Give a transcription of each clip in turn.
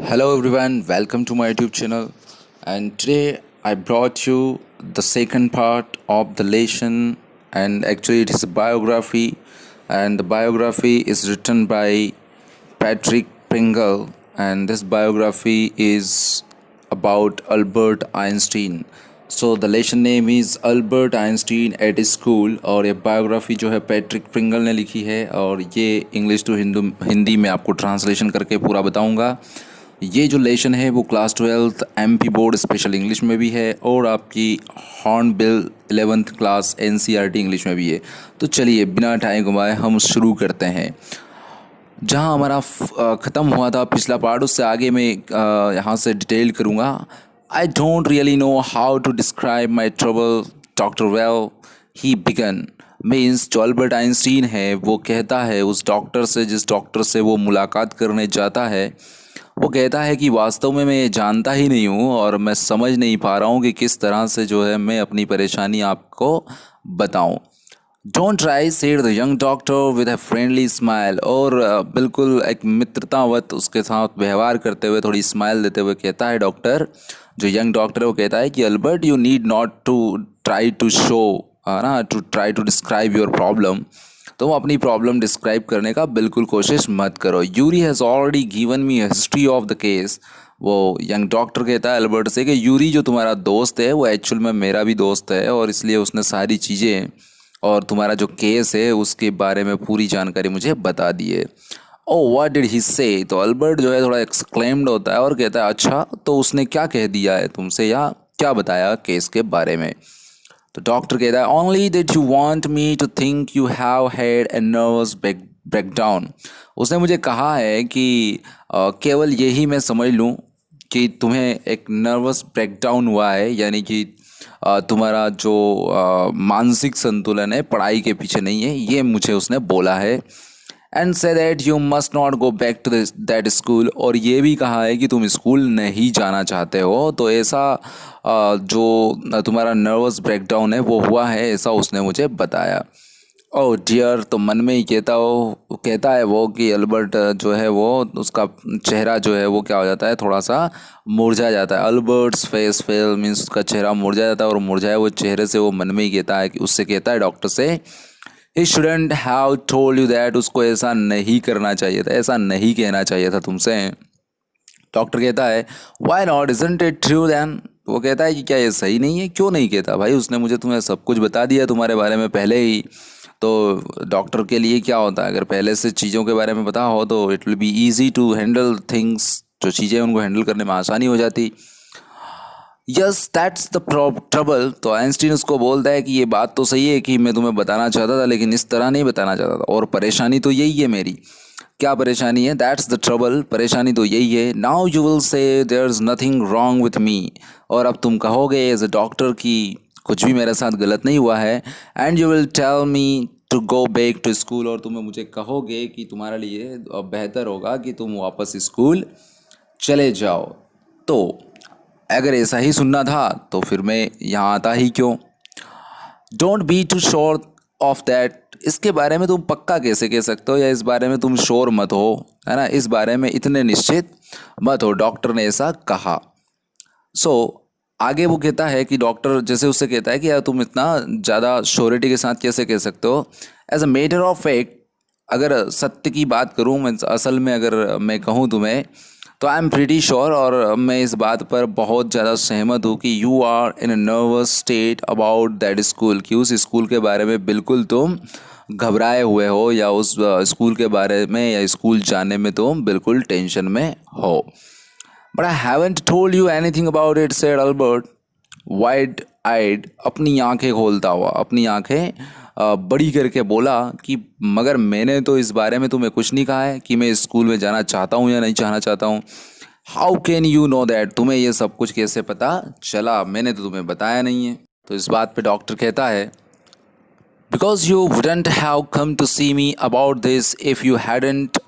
Hello everyone, welcome to my YouTube channel. And today I brought you the second part of the lesson, and actually it is a biography, and the biography is written by Patrick Pringle, and this biography is about Albert Einstein. So the lesson name is Albert Einstein at school, और ये biography जो है Patrick Pringle ने लिखी है, और ये English to Hindi में आपको ट्रांसलेशन करके पूरा बताऊंगा। ये जो लेसन है वो class 12th MP board special English में भी है, और आपकी hornbill 11th class NCERT English में भी है। तो चलिए बिना टाइम गंवाए हम शुरू करते हैं। जहाँ हमारा ख़त्म हुआ था पिछला पार्ट, उससे आगे मैं यहाँ से डिटेल करूँगा। I don't really know how to describe my trouble doctor well he began. Means जो अल्बर्ट आइंस्टीन है वो कहता है उस डॉक्टर से, जिस डॉक्टर से वो मुलाकात करने जाता है, वो कहता है कि वास्तव में मैं ये जानता ही नहीं हूँ और मैं समझ नहीं पा रहा हूँ कि किस तरह से जो है मैं अपनी परेशानी आपको बताऊँ। Don't try said the young doctor with a friendly smile, और बिल्कुल एक मित्रतावत उसके साथ व्यवहार करते हुए, थोड़ी स्माइल देते हुए कहता है डॉक्टर, जो यंग डॉक्टर है वो कहता है कि Albert you need not to try to show to try to describe your problem. तुम अपनी प्रॉब्लम डिस्क्राइब करने का बिल्कुल कोशिश मत करो। Yuri has already given me history of the case. वो यंग डॉक्टर कहता है अल्बर्ट से कि यूरी जो तुम्हारा दोस्त है वो एक्चुअल में मेरा भी दोस्त है, और इसलिए उसने सारी चीज़ें और तुम्हारा जो केस है उसके बारे में पूरी जानकारी मुझे बता दी है। ओ व्हाट डिड ही से? तो अल्बर्ट जो है थोड़ा एक्सक्लेम्ड होता है और कहता है अच्छा, तो उसने क्या कह दिया है तुमसे, या क्या बताया केस के बारे में? तो डॉक्टर कहता है only that you want me to think you have had a nervous breakdown. उसने मुझे कहा है कि केवल यही मैं समझ लूँ कि तुम्हें एक नर्वस ब्रेकडाउन हुआ है, यानी कि तुम्हारा जो मानसिक संतुलन है पढ़ाई के पीछे नहीं है, ये मुझे उसने बोला है। And say that you must not go back to that school, और ये भी कहा है कि तुम स्कूल नहीं जाना चाहते हो। तो ऐसा जो तुम्हारा नर्वस ब्रेकडाउन है वो हुआ है, ऐसा उसने मुझे बताया। ओह डियर, तो मन में ही कहता है वो कि अल्बर्ट जो है वो, उसका चेहरा जो है वो क्या हो जाता है, थोड़ा सा मुरझा जाता है। अल्बर्ट्स फेस फेल मीन्स उसका चेहरा मुरझा जाता है, और मुरझाए वो चेहरे से वो मन में ही कहता है कि उससे कहता है डॉक्टर से he shouldn't have told you that, उसको ऐसा नहीं करना चाहिए था, ऐसा नहीं कहना चाहिए था तुमसे। डॉक्टर कहता है why not, isn't it true then? वो कहता है कि क्या ये सही नहीं है? क्यों नहीं कहता भाई, उसने मुझे तुम्हें सब कुछ बता दिया तुम्हारे बारे में पहले ही। तो डॉक्टर के लिए क्या होता है, अगर पहले से चीज़ों के बारे में पता हो तो it will be easy to handle things, जो चीज़ें उनको हैंडल करने में आसानी हो जाती। Yes that's the trouble. तो आइंस्टीन उसको बोलता है कि ये बात तो सही है कि मैं तुम्हें बताना चाहता था, लेकिन इस तरह नहीं बताना चाहता था, और परेशानी तो यही है मेरी। क्या परेशानी है? दैट्स द ट्रबल, परेशानी तो यही है। Now you will say there is nothing wrong with me, और अब तुम कहोगे एज अ डॉक्टर कि कुछ भी मेरे साथ गलत नहीं हुआ है। And you will tell me to go back to school, और तुम्हें मुझे कहोगे कि तुम्हारे लिए अब बेहतर होगा कि तुम वापस स्कूल चले जाओ। तो अगर ऐसा ही सुनना था तो फिर मैं यहाँ आता ही क्यों? Don't be too sure of that, इसके बारे में तुम पक्का कैसे कह सकते हो, या इस बारे में तुम श्योर मत हो, है ना, इस बारे में इतने निश्चित मत हो, डॉक्टर ने ऐसा कहा। आगे वो कहता है कि डॉक्टर जैसे उससे कहता है कि यार तुम इतना ज़्यादा श्योरिटी के साथ कैसे कह सकते हो? As a matter of fact, अगर सत्य की बात करूँ मैं, असल में अगर मैं कहूँ तुम्हें, तो आई एम प्रीटी श्योर, और मैं इस बात पर बहुत ज़्यादा सहमत हूँ कि you are in a nervous state about that school, कि उस स्कूल के बारे में बिल्कुल तुम घबराए हुए हो, या उस स्कूल के बारे में या स्कूल जाने में तुम बिल्कुल टेंशन में हो। But I haven't told you anything about it, said Albert wide eyed, अपनी आंखें खोलता हुआ, अपनी आंखें बड़ी करके बोला कि मगर मैंने तो इस बारे में तुम्हें कुछ नहीं कहा है कि मैं स्कूल में जाना चाहता हूँ या नहीं जाना चाहता हूँ। How can you know that, तुम्हें ये सब कुछ कैसे पता चला, मैंने तो तुम्हें बताया नहीं है। तो इस बात पे डॉक्टर कहता है because you wouldn't have come to see me about this if you hadn't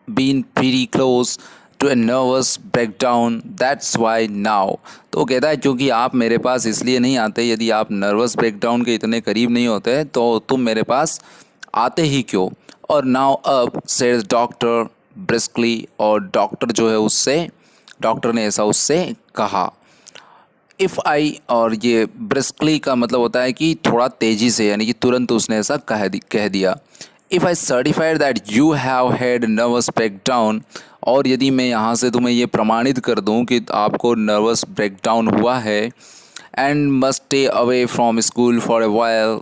been pretty close to a nervous breakdown, that's why now. तो वो कहता है क्योंकि आप मेरे पास इसलिए नहीं आते, यदि आप नर्वस ब्रेकडाउन के इतने करीब नहीं होते तो तुम मेरे पास आते ही क्यों? और नाउ अब सेड डॉक्टर ब्रिस्कली, और डॉक्टर जो है उससे डॉक्टर ने ऐसा उससे कहा। इफ़ आई, और ये ब्रिस्कली का मतलब होता है कि थोड़ा तेज़ी से, यानी कि तुरंत उसने ऐसा कह दिया। If I certified that you have had nervous breakdown, और यदि मैं यहाँ से तुम्हें ये प्रमाणित कर दूँ कि आपको नर्वस ब्रेकडाउन हुआ है, and must stay away from school for a while,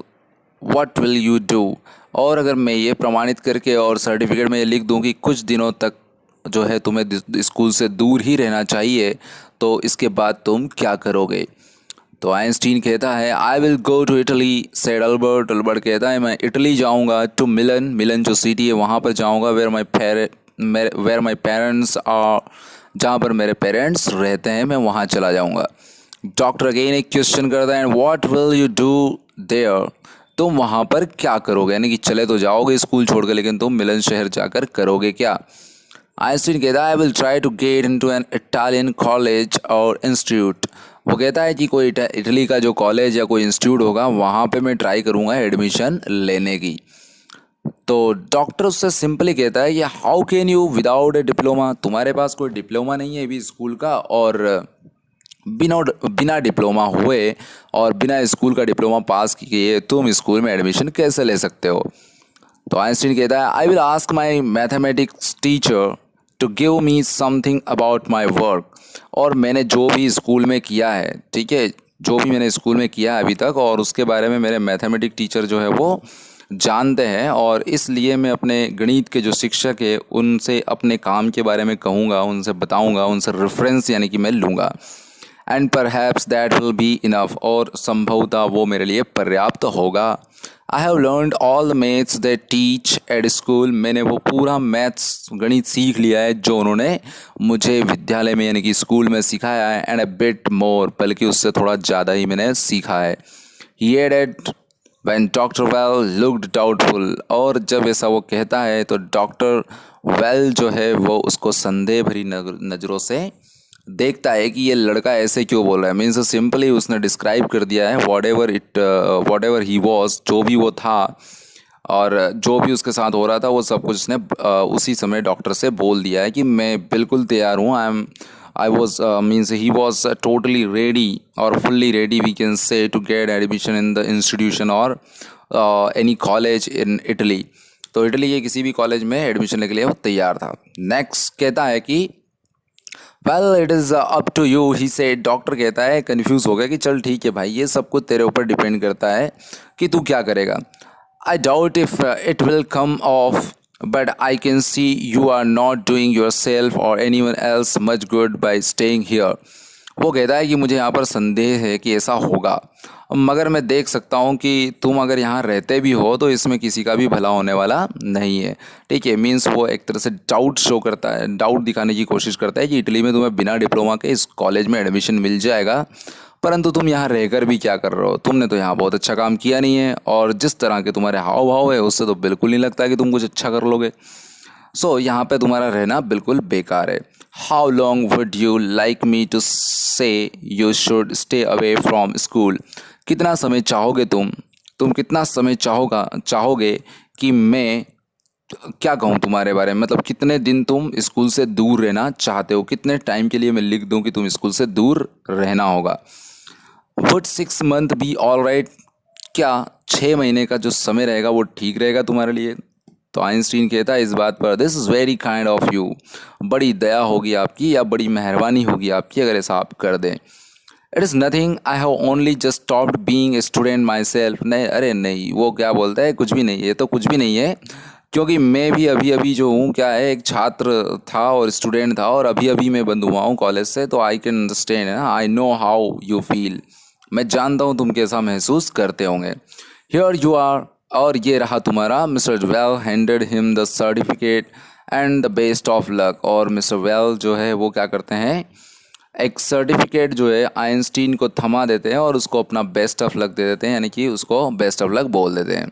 what will you do. और अगर मैं ये प्रमाणित करके और सर्टिफिकेट में ये लिख दूँ कि कुछ दिनों तक जो है तुम्हें स्कूल से दूर ही रहना चाहिए, तो इसके बाद तुम क्या करोगे। तो आइंस्टीन कहता है I will go to Italy, said Albert. Albert कहता है मैं इटली जाऊंगा, टू मिलन, मिलन जो सिटी है वहाँ पर जाऊंगा, वेयर माई पेरेंट्स आर, जहाँ पर मेरे पेरेंट्स रहते हैं मैं वहाँ चला जाऊंगा। डॉक्टर अगेन एक क्वेश्चन करता है, what will you do their, तुम वहाँ पर क्या करोगे, यानी कि चले तो जाओगे स्कूल छोड़कर, लेकिन तुम मिलन शहर जाकर करोगे क्या। आइंस्टीन कहता है I will try to get into an Italian college और इंस्टीट्यूट। वो कहता है कि कोई इटली का जो कॉलेज या कोई इंस्टीट्यूट होगा वहाँ पे मैं ट्राई करूँगा एडमिशन लेने की। तो डॉक्टर उससे सिंपली कहता है कि how can you without A diploma, तुम्हारे पास कोई डिप्लोमा नहीं है अभी स्कूल का, और बिना बिना डिप्लोमा हुए और बिना स्कूल का डिप्लोमा पास किए तुम स्कूल में एडमिशन कैसे ले सकते हो। तो आइंस्टीन कहता है I will ask my mathematics teacher to give me something about my work, और मैंने जो भी स्कूल में किया है, ठीक है, जो भी मैंने स्कूल में किया है अभी तक, और उसके बारे में मेरे मैथमेटिक्स टीचर जो है वो जानते हैं, और इसलिए मैं अपने गणित के जो शिक्षक है उनसे अपने काम के बारे में कहूँगा, उनसे बताऊँगा, उनसे रेफरेंस यानी कि मैं लूँगा। And perhaps that will be enough, और संभवतः वो मेरे लिए पर्याप्त होगा। I have learned all the maths that teach at school, मैंने वो पूरा मैथ्स गणित सीख लिया है जो उन्होंने मुझे विद्यालय में यानी कि स्कूल में सिखाया है, एंड अ बिट मोर, बल्कि उससे थोड़ा ज़्यादा ही मैंने सीखा है। He added when doctor Well looked doubtful, और जब ऐसा वो कहता है तो डॉक्टर वेल जो है वो उसको संदेह भरी नज़रों से देखता है कि ये लड़का ऐसे क्यों बोल रहा है। मीन्स सिंपली उसने डिस्क्राइब कर दिया है वॉट एवर ही वॉज, जो भी वो था और जो भी उसके साथ हो रहा था वो सब कुछ उसने उसी समय डॉक्टर से बोल दिया है कि मैं बिल्कुल तैयार हूँ। I was means he was totally ready और fully ready we can say to get admission in the institution और एनी कॉलेज इन इटली। तो इटली के किसी भी कॉलेज में एडमिशन लेने के लिए वो तैयार था। नेक्स्ट कहता है कि well it is up to you he say, doctor कहता है कन्फ्यूज़ हो गया कि चल ठीक है भाई, ये सब कुछ तेरे ऊपर डिपेंड करता है कि तू क्या करेगा। I doubt if it will come off, but I can see you are not doing yourself और anyone else much good by staying here. वो कहता है कि मुझे यहाँ पर संदेह है कि ऐसा होगा, मगर मैं देख सकता हूँ कि तुम अगर यहाँ रहते भी हो तो इसमें किसी का भी भला होने वाला नहीं है। ठीक है, मीन्स वो एक तरह से डाउट शो करता है, डाउट दिखाने की कोशिश करता है कि इटली में तुम्हें बिना डिप्लोमा के इस कॉलेज में एडमिशन मिल जाएगा, परंतु तुम यहाँ रहकर भी क्या कर रहे हो, तुमने तो यहाँ बहुत अच्छा काम किया नहीं है, और जिस तरह के तुम्हारे हाव भाव है उससे तो बिल्कुल नहीं लगता कि तुम कुछ अच्छा कर लोगे। सो यहाँ पे तुम्हारा रहना बिल्कुल बेकार है। How long would you like me to say you should stay away from school, कितना समय चाहोगे तुम कितना समय चाहोगे कि मैं क्या कहूँ तुम्हारे बारे में, मतलब कितने दिन तुम स्कूल से दूर रहना चाहते हो, कितने टाइम के लिए मैं लिख दूँ कि तुम स्कूल से दूर रहना होगा। Would 6 month be all right, क्या 6 महीने का जो समय रहेगा वो ठीक रहेगा तुम्हारे लिए। तो आइंस्टीन कहता है इस बात पर, this is very kind of you, बड़ी दया होगी आपकी या बड़ी मेहरबानी होगी आपकी अगर ऐसा आप कर दें। It is nothing, I have only just stopped being a student my self. नहीं, अरे नहीं, वो क्या बोलता है, कुछ भी नहीं, ये तो कुछ भी नहीं है, क्योंकि मैं भी अभी अभी जो हूँ क्या है, एक छात्र था और स्टूडेंट था, और अभी अभी मैं बंद हुआ हूँ कॉलेज से, तो आई कैन अंडरस्टैंड, है ना, I know how you feel, मैं जानता हूँ तुम कैसा महसूस करते होंगे। हियर यू आर, और ये रहा तुम्हारा। Mister well handed him the certificate and the best of luck, और मिस्टर वेल जो है वो क्या करते हैं, एक सर्टिफिकेट जो है आइंस्टीन को थमा देते हैं और उसको अपना बेस्ट ऑफ लक दे देते हैं, यानी कि उसको बेस्ट ऑफ लक बोल देते हैं।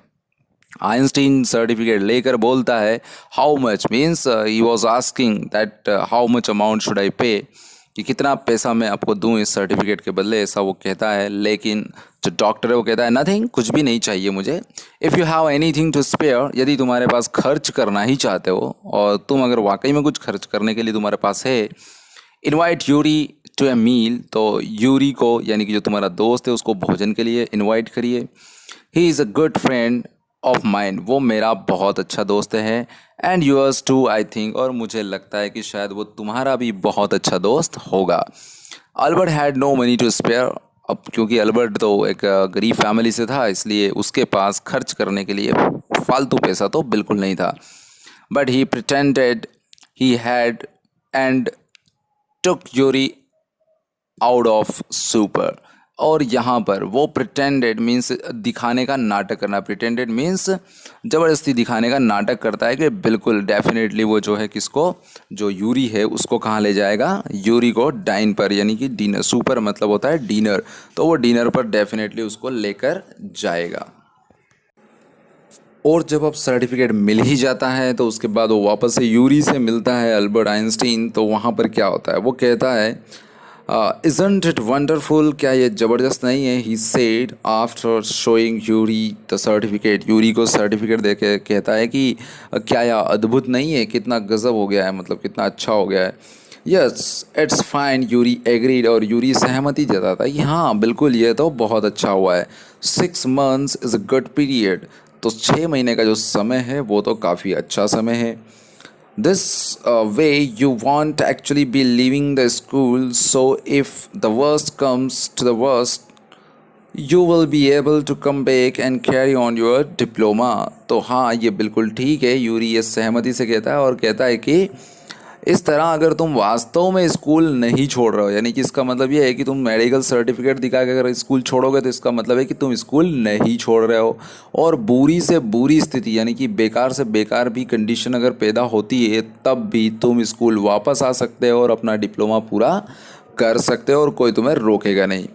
आइंस्टीन सर्टिफिकेट लेकर बोलता है how much, means he was asking that how much amount should I पे, कि कितना पैसा मैं आपको दूं इस सर्टिफिकेट के बदले, ऐसा वो कहता है। लेकिन जो डॉक्टर है वो कहता है नथिंग, कुछ भी नहीं चाहिए मुझे। If you have anything to spare, यदि तुम्हारे पास खर्च करना ही चाहते हो और तुम अगर वाकई में कुछ खर्च करने के लिए तुम्हारे पास है, इनवाइट यूरी टू ए मील, तो यूरी को यानी कि जो तुम्हारा दोस्त है उसको भोजन के लिए इनवाइट करिए। He is a good friend of mind, वो मेरा बहुत अच्छा दोस्त है। And yours too I think, और मुझे लगता है कि शायद वो तुम्हारा भी बहुत अच्छा दोस्त होगा। Albert had no money to spare, अब क्योंकि अल्बर्ट तो एक गरीब फैमिली से था, इसलिए उसके पास खर्च करने के लिए फालतू पैसा तो बिल्कुल नहीं था। But he pretended he had and took Yuri out of super. और यहाँ पर वो प्रिटेंडेड मीन्स दिखाने का नाटक करना, प्रिटेंडेड मीन्स ज़बरदस्ती दिखाने का नाटक करता है कि बिल्कुल डेफिनेटली वो जो है किसको, जो यूरी है उसको कहाँ ले जाएगा, यूरी को डाइन पर, यानी कि डिनर, सुपर मतलब होता है डिनर, तो वो डिनर पर डेफिनेटली उसको लेकर जाएगा। और जब अब सर्टिफिकेट मिल ही जाता है तो उसके बाद वो वापस से यूरी से मिलता है अल्बर्ट आइंस्टीन। तो वहाँ पर क्या होता है, वो कहता है इज़न्ट इट वंडरफुल, क्या ये ज़बरदस्त नहीं है। He said after showing Yuri the certificate, Yuri को सर्टिफिकेट दे के कहता है कि क्या यह अद्भुत नहीं है, कितना गज़ब हो गया है, मतलब कितना अच्छा हो गया है। Yes it's fine, Yuri agreed, और यूरी सहमति जताता है कि हाँ बिल्कुल ये तो बहुत अच्छा हुआ है। 6 months is a good period, तो 6 महीने का जो समय है वो तो काफ़ी अच्छा समय है। This way you won't actually be leaving the school, so if the worst comes to the worst, you will be able to come back and carry on your diploma। तो हाँ ये बिल्कुल ठीक है, यूरी ये सहमति से कहता है और कहता है कि इस तरह अगर तुम वास्तव में स्कूल नहीं छोड़ रहे हो, यानी कि इसका मतलब ये है कि तुम मेडिकल सर्टिफिकेट दिखा के अगर स्कूल छोड़ोगे तो इसका मतलब है कि तुम स्कूल नहीं छोड़ रहे हो। और बुरी से बुरी स्थिति यानी कि बेकार से बेकार भी कंडीशन अगर पैदा होती है तब भी तुम स्कूल वापस आ सकते हो और अपना डिप्लोमा पूरा कर सकते हो और कोई तुम्हें रोकेगा नहीं।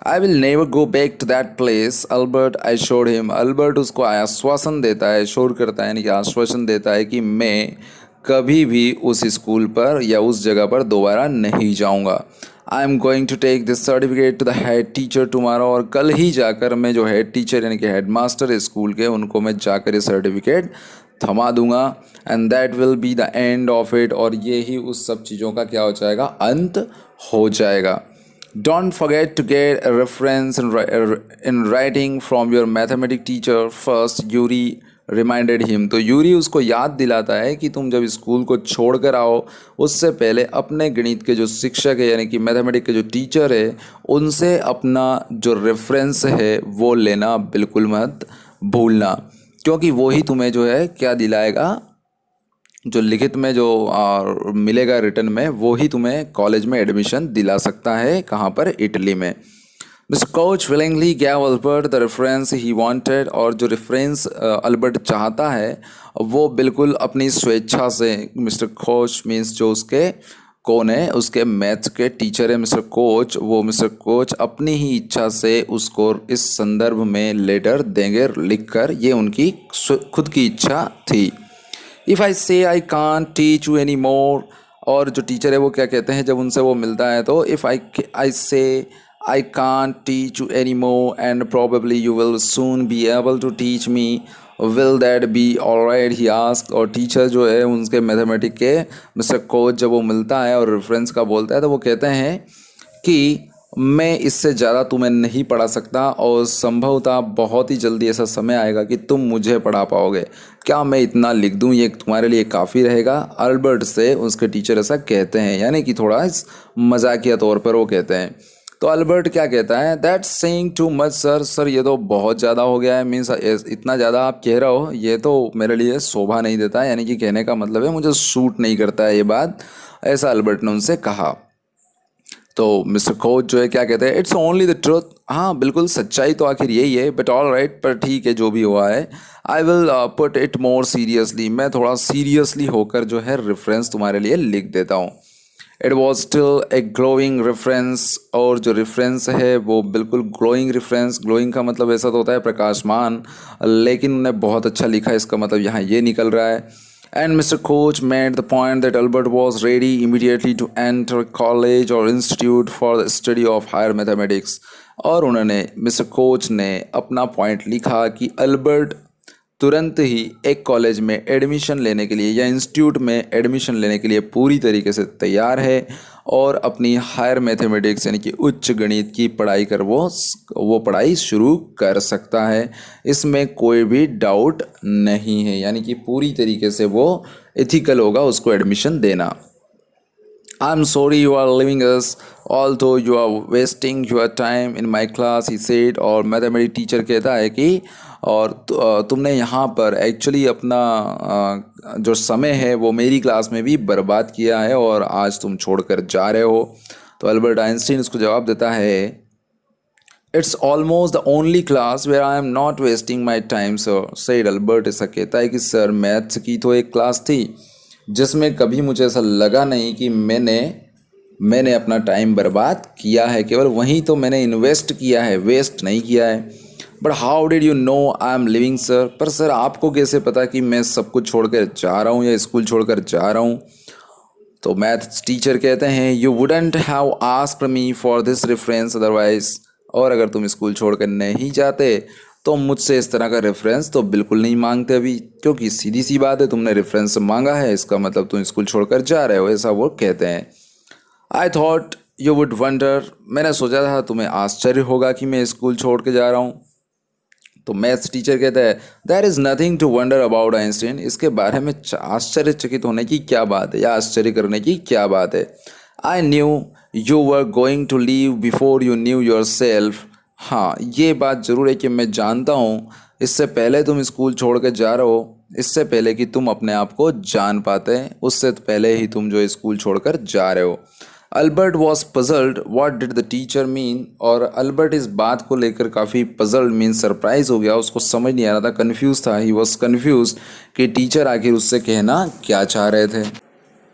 I will never go back to that place Albert assured him, Albert उसको आश्वासन देता है, शोर करता है यानी कि आश्वासन देता है कि मैं कभी भी उस स्कूल पर या उस जगह पर दोबारा नहीं जाऊंगा। I am going to take this certificate to the head teacher tomorrow, और कल ही जाकर मैं जो हेड टीचर यानी कि हेड मास्टर है स्कूल के उनको मैं जाकर ये सर्टिफिकेट थमा दूंगा। And that will be the end of it, और ये ही उस सब चीज़ों का क्या हो जाएगा, अंत हो जाएगा। Don't forget to get a reference in writing from your mathematics teacher first, Yuri reminded him. तो यूरी उसको याद दिलाता है कि तुम जब स्कूल को छोड़ कर आओ उससे पहले अपने गणित के जो शिक्षक है यानी कि मैथमेटिक्स के जो टीचर है उनसे अपना जो रेफरेंस है वो लेना बिल्कुल मत भूलना, क्योंकि वो ही तुम्हें जो है क्या दिलाएगा, जो लिखित में जो मिलेगा रिटर्न में, वो ही तुम्हें कॉलेज में एडमिशन दिला सकता है। कहाँ पर, इटली में। Mister coach willingly gave Albert the reference he wanted, और जो रेफरेंस अल्बर्ट चाहता है वो बिल्कुल अपनी स्वेच्छा से मिस्टर कोच मीन्स जो उसके कौन है, उसके मैथ्स के टीचर है मिस्टर कोच, वो मिस्टर कोच अपनी ही इच्छा से उसको इस संदर्भ में लेटर देंगे लिखकर, ये उनकी खुद की इच्छा थी। If I say I can't teach you any मोर, और जो टीचर है वो क्या कहते हैं जब उनसे वो मिलता है, तो if I say I can't teach you any more and probably you will soon be able to teach me, will that be alright he ask. और टीचर जो है उनके मैथमेटिक्स के मिस्टर कोच जब वो मिलता है और रेफरेंस का बोलता है तो वो कहते हैं कि मैं इससे ज़्यादा तुम्हें नहीं पढ़ा सकता और संभवतः बहुत ही जल्दी ऐसा समय आएगा कि तुम मुझे पढ़ा पाओगे, क्या मैं इतना लिख दूं ये तुम्हारे लिए काफ़ी रहेगा। अल्बर्ट से उसके टीचर ऐसा कहते हैं, यानी कि थोड़ा इस मजाकिया तौर पर वो कहते हैं। तो अल्बर्ट क्या कहता है, that's saying too much sir, sir ये तो बहुत ज़्यादा हो गया है, मीन्स इतना ज़्यादा आप कह रहे हो ये तो मेरे लिए शोभा नहीं देता है, यानी कि कहने का मतलब है मुझे सूट नहीं करता है ये बात, ऐसा अल्बर्ट ने उनसे कहा। तो मिस्टर कोच जो है क्या कहते हैं, इट्स ओनली द ट्रुथ, हाँ बिल्कुल सच्चाई तो आखिर यही है, बट ऑल राइट, पर ठीक है जो भी हुआ है। I will put it more seriously, मैं थोड़ा सीरियसली होकर जो है रेफरेंस तुम्हारे लिए लिख देता हूँ। It was still a glowing reference, और जो रेफरेंस है वो बिल्कुल ग्लोइंग रेफरेंस, ग्लोइंग का मतलब ऐसा तो होता है प्रकाशमान, लेकिन उन्हें बहुत अच्छा लिखा है, इसका मतलब यहाँ ये निकल रहा है। And Mr. Coach made the point that Albert was ready immediately to enter college or institute for the study of higher mathematics। और उन्होंने मिस्टर कोच ने अपना पॉइंट लिखा कि अल्बर्ट तुरंत ही एक कॉलेज में एडमिशन लेने के लिए या इंस्टीट्यूट में एडमिशन लेने के लिए पूरी तरीके से तैयार है और अपनी हायर मैथमेटिक्स यानी कि उच्च गणित की पढ़ाई कर वो पढ़ाई शुरू कर सकता है। इसमें कोई भी डाउट नहीं है, यानी कि पूरी तरीके से वो एथिकल होगा उसको एडमिशन देना। I'm sorry you are leaving us, although you are wasting your time in my class, he said। और मैथमेटिक्स टीचर कहता है कि और तुमने यहाँ पर एक्चुअली अपना जो समय है वो मेरी क्लास में भी बर्बाद किया है और आज तुम छोड़कर जा रहे हो। तो अल्बर्ट आइंस्टीन उसको जवाब देता है, it's almost the only class where I am not wasting my time sir, said Albert. ऐसा कहता है कि सर मैथ्स की तो एक क्लास थी जिसमें कभी मुझे ऐसा लगा नहीं कि मैंने अपना टाइम बर्बाद किया है, केवल वहीं तो मैंने इन्वेस्ट किया है, वेस्ट नहीं किया है। But how did you know I am living sir, पर सर आपको कैसे पता कि मैं सब कुछ छोड़कर जा रहा हूँ या स्कूल छोड़कर जा रहा हूँ। तो मैथ्स टीचर कहते हैं, you wouldn't have asked me for this reference otherwise. और अगर तुम स्कूल छोड़कर नहीं जाते तो मुझसे इस तरह का रेफरेंस तो बिल्कुल नहीं मांगते अभी, क्योंकि सीधी सी बात है तुमने रेफरेंस मांगा है, इसका मतलब तुम स्कूल छोड़कर जा रहे हो, ऐसा वो कहते हैं। I thought you would wonder, मैंने सोचा था तुम्हें आश्चर्य होगा कि मैं स्कूल छोड़ के जा रहा हूँ। तो मैथ्स टीचर कहता है, there is nothing to wonder about Einstein, इसके बारे में आश्चर्यचकित होने की क्या बात है या आश्चर्य करने की क्या बात है। I knew you were going to leave before you knew yourself. हाँ, ये बात ज़रूर है कि मैं जानता हूँ इससे पहले तुम स्कूल छोड़ के जा रहे हो, इससे पहले कि तुम अपने आप को जान पाते, उससे पहले ही तुम जो स्कूल छोड़कर जा रहे हो। Albert was puzzled what did the teacher mean, और अल्बर्ट इस बात को लेकर काफ़ी पजल्ड मीन सरप्राइज हो गया, उसको समझ नहीं आ रहा था, कन्फ्यूज़ था, ही वॉज कन्फ्यूज कि टीचर आखिर उससे कहना क्या चाह रहे थे।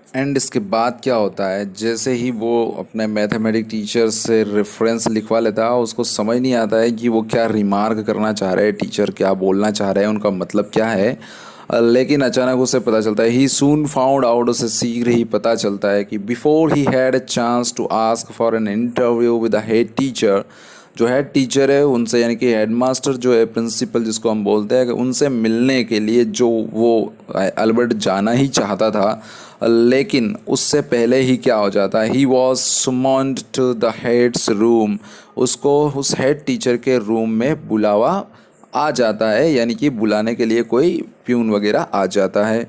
एंड इसके बाद क्या होता है, जैसे ही वो अपने मैथमेटिक्स टीचर से रेफरेंस लिखवा लेता है, उसको समझ नहीं आता है कि वो क्या रिमार्क करना चाह रहे हैं, टीचर क्या बोलना चाह रहे हैं, उनका मतलब क्या है। लेकिन अचानक उसे पता चलता है, ही सून फाउंड आउट, उसे शीघ्र ही पता चलता है कि before he had a chance to ask for an interview with the head teacher, जो हेड टीचर है उनसे, यानी कि हेड मास्टर जो है, प्रिंसिपल जिसको हम बोलते हैं, उनसे मिलने के लिए जो वो अल्बर्ट जाना ही चाहता था, लेकिन उससे पहले ही क्या हो जाता है, he was summoned to the head's room, उसको उस हेड टीचर के रूम में बुलावा आ जाता है, यानी कि बुलाने के लिए कोई प्यून वगैरह आ जाता है।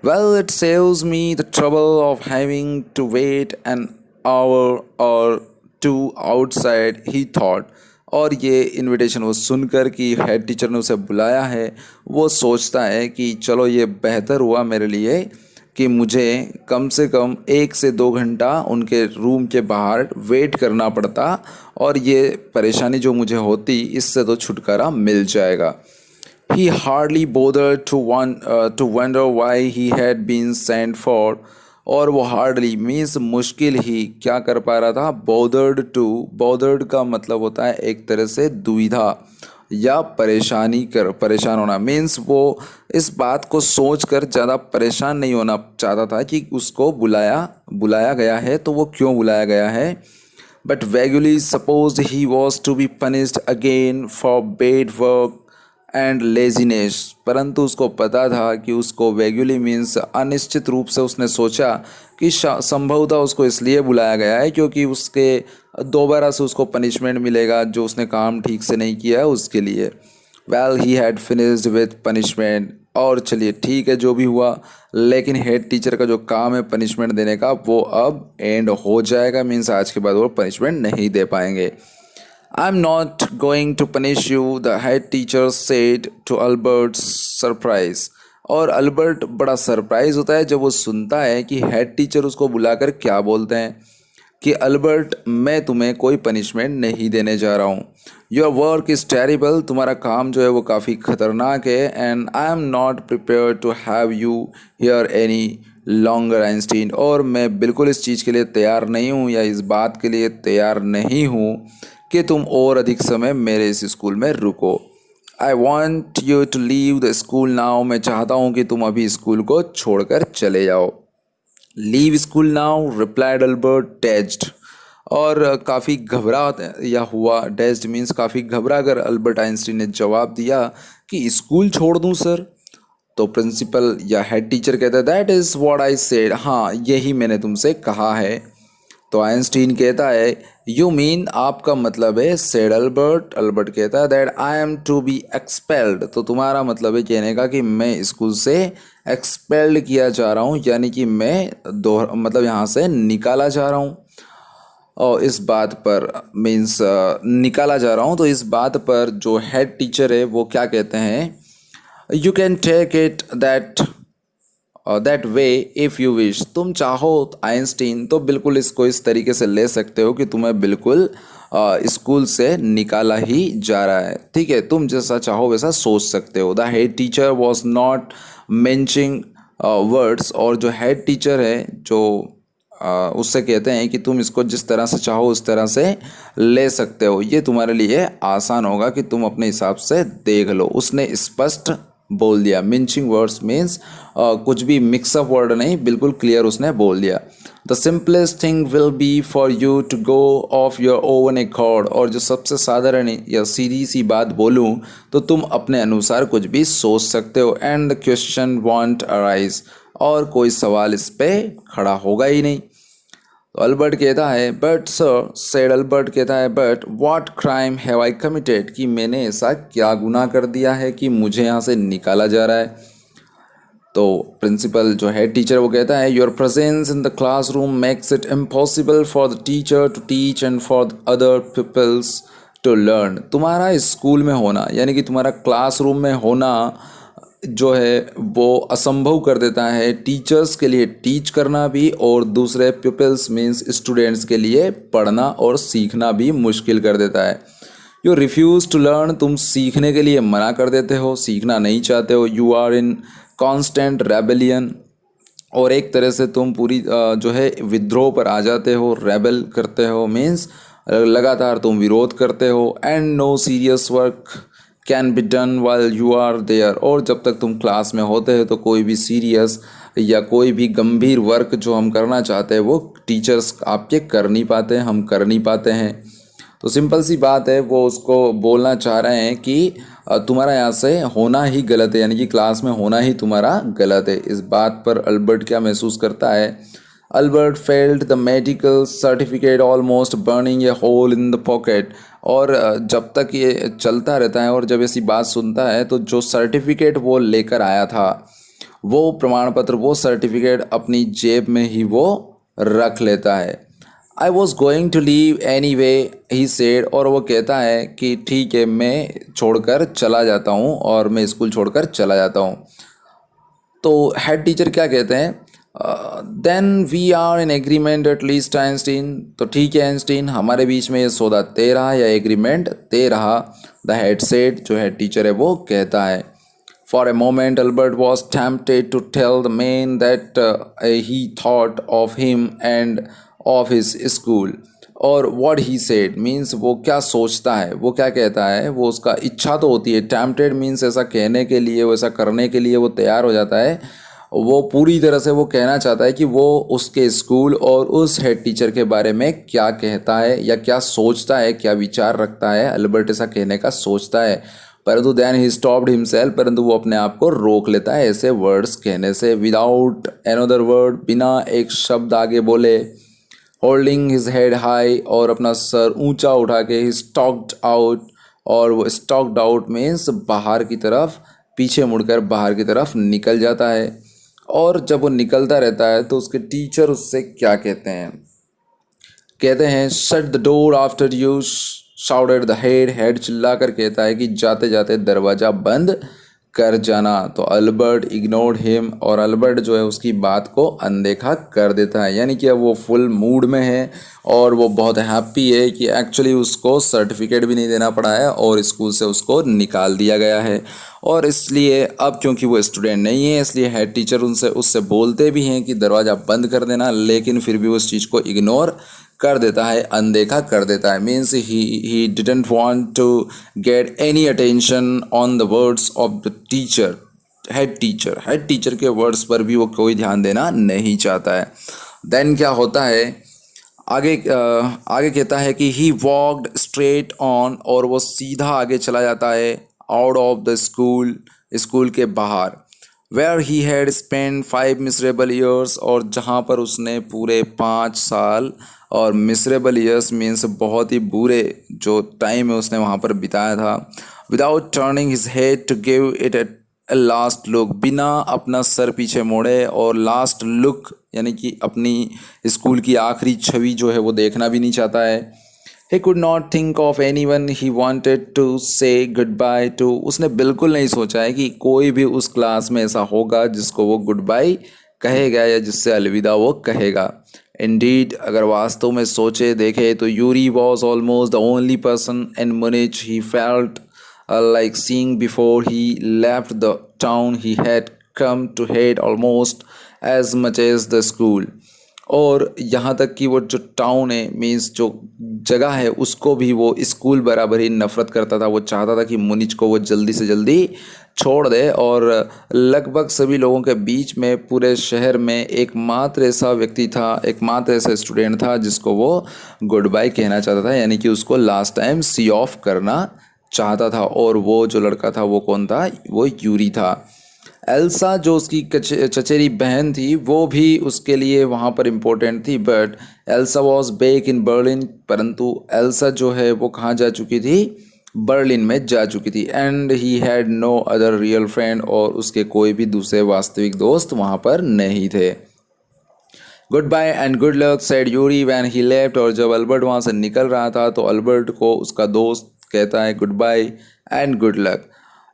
Well it saves me the trouble of having to wait an hour or two outside, he thought. और ये इनविटेशन वो सुनकर कि हेड टीचर ने उसे बुलाया है, वो सोचता है कि चलो ये बेहतर हुआ मेरे लिए कि मुझे कम से कम 1 से 2 घंटा उनके रूम के बाहर वेट करना पड़ता और ये परेशानी जो मुझे होती इससे तो छुटकारा मिल जाएगा। He hardly bothered to wonder why he had been sent for, और वो हार्डली मीन्स मुश्किल ही क्या कर पा रहा था, bothered का मतलब होता है एक तरह से दुविधा या परेशान होना, मीन्स वो इस बात को सोचकर ज़्यादा परेशान नहीं होना चाहता था कि उसको बुलाया गया है तो वो क्यों बुलाया गया है। But vaguely suppose he was to be punished again for bad work and laziness, परंतु उसको पता था कि उसको वैगुली मीन्स अनिश्चित रूप से उसने सोचा कि संभवतः उसको इसलिए बुलाया गया है क्योंकि उसके दोबारा से उसको पनिशमेंट मिलेगा जो उसने काम ठीक से नहीं किया है उसके लिए। Well he had finished with punishment, और चलिए ठीक है जो भी हुआ, लेकिन हेड टीचर का जो काम है पनिशमेंट देने का वो अब एंड हो जाएगा, मीन्स आज के बाद वो पनिशमेंट नहीं दे पाएंगे। I'm not going to punish you, the head teacher said to Albert's surprise। और अल्बर्ट बड़ा सरप्राइज होता है जब वो सुनता है कि हेड टीचर उसको बुलाकर क्या बोलते हैं कि अल्बर्ट मैं तुम्हें कोई पनिशमेंट नहीं देने जा रहा हूँ, योर वर्क इज़ टेरिबल, तुम्हारा काम जो है वो काफ़ी ख़तरनाक है, and I am not prepare to have you here any longer Einstein, और मैं बिल्कुल इस चीज़ के लिए तैयार नहीं हूँ या इस बात के लिए तैयार नहीं हूँ कि तुम और अधिक समय मेरे इस स्कूल में रुको। I want you to leave the school now, मैं चाहता हूँ कि तुम अभी स्कूल को छोड़कर चले जाओ। Leave school now, replied Albert dazed, और काफ़ी घबरा या हुआ, डेज्ड मीन्स काफ़ी घबरा कर अल्बर्ट आइंस्टीन ने जवाब दिया कि स्कूल छोड़ दूं सर। तो प्रिंसिपल या हेड टीचर कहता है that is what I said, हाँ यही मैंने तुमसे कहा है। तो आइंस्टीन कहता है यू मीन, आपका मतलब है, सेड अल्बर्ट। अल्बर्ट कहता है that I am to be expelled, तो तुम्हारा मतलब है कहने का कि मैं स्कूल से एक्सपेल्ड किया जा रहा हूँ, यानी कि मैं मतलब यहाँ से निकाला जा रहा हूँ। और इस बात पर मीन्स निकाला जा रहा हूँ, तो इस बात पर जो हेड टीचर है वो क्या कहते हैं, you can take it that way if you wish, तुम चाहो आइंस्टीन तो बिल्कुल इसको इस तरीके से ले सकते हो कि तुम्हें बिल्कुल स्कूल से निकाला ही जा रहा है। ठीक है, तुम जैसा चाहो वैसा सोच सकते हो। The head teacher was not mentioning words, और जो हेड टीचर है जो उससे कहते हैं कि तुम इसको जिस तरह से चाहो उस तरह से ले सकते हो, ये तुम्हारे लिए आसान होगा कि तुम अपने हिसाब से देख लो, उसने स्पष्ट बोल दिया। मिंचिंग वर्ड्स मीन्स कुछ भी मिक्सअप वर्ड नहीं, बिल्कुल क्लियर उसने बोल दिया। The simplest thing will be for you to go of your own accord, और जो सबसे साधारण या सीधी सी बात बोलूँ तो तुम अपने अनुसार कुछ भी सोच सकते हो। And the question want arise, और कोई सवाल इस पे खड़ा होगा ही नहीं। तो अल्बर्ट कहता है बट सर, सेड अल्बर्ट कहता है but what crime have I committed, कि मैंने ऐसा क्या गुनाह कर दिया है कि मुझे यहाँ से निकाला जा रहा है। तो प्रिंसिपल जो हेड टीचर वो कहता है your presence in the classroom makes it impossible for the teacher to teach and for the other peoples to learn, तुम्हारा स्कूल में होना यानी कि तुम्हारा क्लासरूम में होना जो है वो असंभव कर देता है टीचर्स के लिए टीच करना भी, और दूसरे पीपल्स मीन्स स्टूडेंट्स के लिए पढ़ना और सीखना भी मुश्किल कर देता है। यू रिफ्यूज़ टू लर्न, तुम सीखने के लिए मना कर देते हो, सीखना नहीं चाहते हो। You are in constant rebellion, और एक तरह से तुम पूरी जो है विद्रोह पर आ जाते हो, रेबल करते हो मीन्स लगातार तुम विरोध करते हो। And no serious work can be done while you are there, और जब तक तुम क्लास में होते हो तो कोई भी सीरियस या कोई भी गंभीर वर्क जो हम करना चाहते हैं वो टीचर्स आपके कर नहीं पाते, हम कर नहीं पाते हैं। तो सिंपल सी बात है, वो उसको बोलना चाह रहे हैं कि तुम्हारा यहाँ से होना ही गलत है, यानी कि क्लास में होना ही तुम्हारा गलत है। इस बात पर अल्बर्ट क्या महसूस करता है, Albert felt the medical certificate almost burning a hole in the pocket, और जब तक ये चलता रहता है और जब ऐसी बात सुनता है तो जो सर्टिफिकेट वो लेकर आया था वो प्रमाण पत्र, वो सर्टिफिकेट अपनी जेब में ही वो रख लेता है। I was going to leave anyway he said, और वो कहता है कि ठीक है मैं छोड़कर चला जाता हूँ, और मैं स्कूल छोड़कर चला जाता हूँ। तो हेड टीचर क्या कहते हैं, then we are in agreement at least Einstein, तो ठीक है आइंस्टीन, हमारे बीच में ये सौदा तय रहा या एग्रीमेंट तय रहा। द हेड सेड, जो हेड टीचर है वो कहता है। For a moment Albert was tempted to tell the man that he thought of him and of his school, और व्हाट ही सेड मीन्स वो क्या सोचता है, वो क्या कहता है, वो उसका इच्छा तो होती है। टेम्प्टेड मीन्स ऐसा कहने के लिए, वैसा करने के लिए वो तैयार हो जाता है, वो पूरी तरह से वो कहना चाहता है कि वो उसके स्कूल और उस हेड टीचर के बारे में क्या कहता है या क्या सोचता है, क्या विचार रखता है। अल्बर्ट ऐसा कहने का सोचता है, परंतु देन ही स्टॉप्ड हिमसेल्फ, परंतु वो अपने आप को रोक लेता है ऐसे वर्ड्स कहने से। विदाउट एनदर वर्ड, बिना एक शब्द आगे बोले, होल्डिंग हिज हेड हाई, और अपना सर ऊंचा उठा के, ही स्टॉक्ड आउट, और वो स्टॉक्ड आउट मीन्स बाहर की तरफ, पीछे मुड़कर बाहर की तरफ निकल जाता है। और जब वो निकलता रहता है तो उसके टीचर उससे क्या कहते हैं, कहते हैं shut the door after you, shouted the head, head चिल्लाकर कहता है कि जाते जाते दरवाज़ा बंद कर जाना। तो अल्बर्ट इग्नोर्ड हिम, और अल्बर्ट जो है उसकी बात को अनदेखा कर देता है, यानी कि अब वो फुल मूड में है और वो बहुत हैप्पी है कि एक्चुअली उसको सर्टिफिकेट भी नहीं देना पड़ा है और स्कूल से उसको निकाल दिया गया है। और इसलिए अब क्योंकि वो स्टूडेंट नहीं है, इसलिए हेड टीचर उससे बोलते भी हैं कि दरवाज़ा बंद कर देना, लेकिन फिर भी उस चीज़ को इग्नोर कर देता है, अनदेखा कर देता है। Means he didn't want to get any attention on the words of the teacher. Head teacher के वर्ड्स पर भी वो कोई ध्यान देना नहीं चाहता है। देन क्या होता है, आगे कहता है कि ही वॉकड स्ट्रेट ऑन, और वो सीधा आगे चला जाता है out of the school, school के बाहर, where he had spend 5 miserable years, और जहाँ पर उसने पूरे 5 साल, और मिसरेबल ईयर्स मीन्स बहुत ही बुरे जो टाइम है उसने वहाँ पर बिताया था, without turning his head to give it a last look, बिना अपना सर पीछे मोड़े और लास्ट लुक यानी कि अपनी स्कूल की आखिरी छवि जो है वो देखना भी नहीं चाहता है। He could not think of any one he wanted to say good bye to, उसने बिल्कुल नहीं सोचा है कि कोई भी उस क्लास में ऐसा होगा जिसको वो गुड बाय कहेगा या जिससे अलविदा वो कहेगा। इंडीड, अगर वास्तव में सोचे देखे तो Yuri was almost the only person in Munich he felt like seeing before he left the town he had come to hate almost as much as the school। और यहाँ तक कि वो जो टाउन है मीन्स जो जगह है उसको भी वो स्कूल बराबर ही नफ़रत करता था। वो चाहता था कि मुनिच को वो जल्दी से जल्दी छोड़ दे, और लगभग सभी लोगों के बीच में पूरे शहर में एकमात्र ऐसा व्यक्ति था, एकमात्र ऐसा स्टूडेंट था जिसको वो गुड बाय कहना चाहता था, यानी कि उसको लास्ट टाइम सी ऑफ करना चाहता था। और वो जो लड़का था वो कौन था? वो यूरी था। एल्सा जो उसकी चचेरी बहन थी वो भी उसके लिए वहाँ पर इम्पोर्टेंट थी, but Elsa was back in Berlin, परंतु एल्सा जो है वो कहाँ जा चुकी थी? बर्लिन में जा चुकी थी। And he had no other real friend, और उसके कोई भी दूसरे वास्तविक दोस्त वहाँ पर नहीं थे। Good bye and good luck said Yuri when he left, और जब अल्बर्ट वहाँ से निकल रहा था तो अल्बर्ट को उसका दोस्त कहता है good bye and good luck.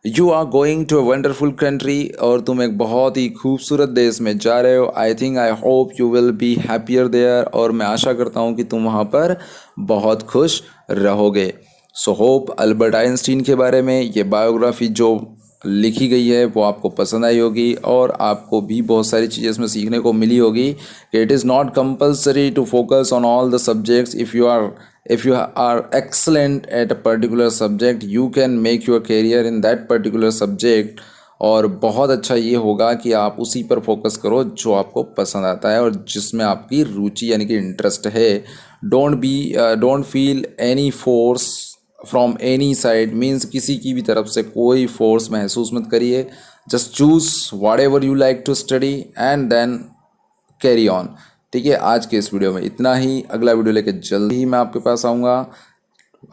You are going to a wonderful country, और तुम एक बहुत ही खूबसूरत देश में जा रहे हो। I think I hope you will be happier there, और मैं आशा करता हूँ कि तुम वहाँ पर बहुत खुश रहोगे। सो होप अल्बर्ट आइंस्टीन के बारे में ये बायोग्राफी जो लिखी गई है वो आपको पसंद आई होगी, और आपको भी बहुत सारी चीज़ें इसमें सीखने को मिली होगी कि it is not compulsory to focus on all the subjects. if you are excellent at a particular subject you can make your career in that particular subject, और बहुत अच्छा ये होगा कि आप उसी पर फोकस करो जो आपको पसंद आता है और जिसमें आपकी रुचि यानी कि इंटरेस्ट है। Don't feel any force from any side, means किसी की भी तरफ से कोई फोर्स महसूस मत करिए। Just choose whatever you like to study and then carry on. ठीक है, आज के इस वीडियो में इतना ही। अगला वीडियो लेके जल्दी ही मैं आपके पास आऊँगा।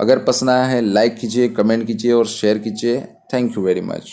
अगर पसंद आया है लाइक कीजिए, कमेंट कीजिए और शेयर कीजिए। Thank you very much.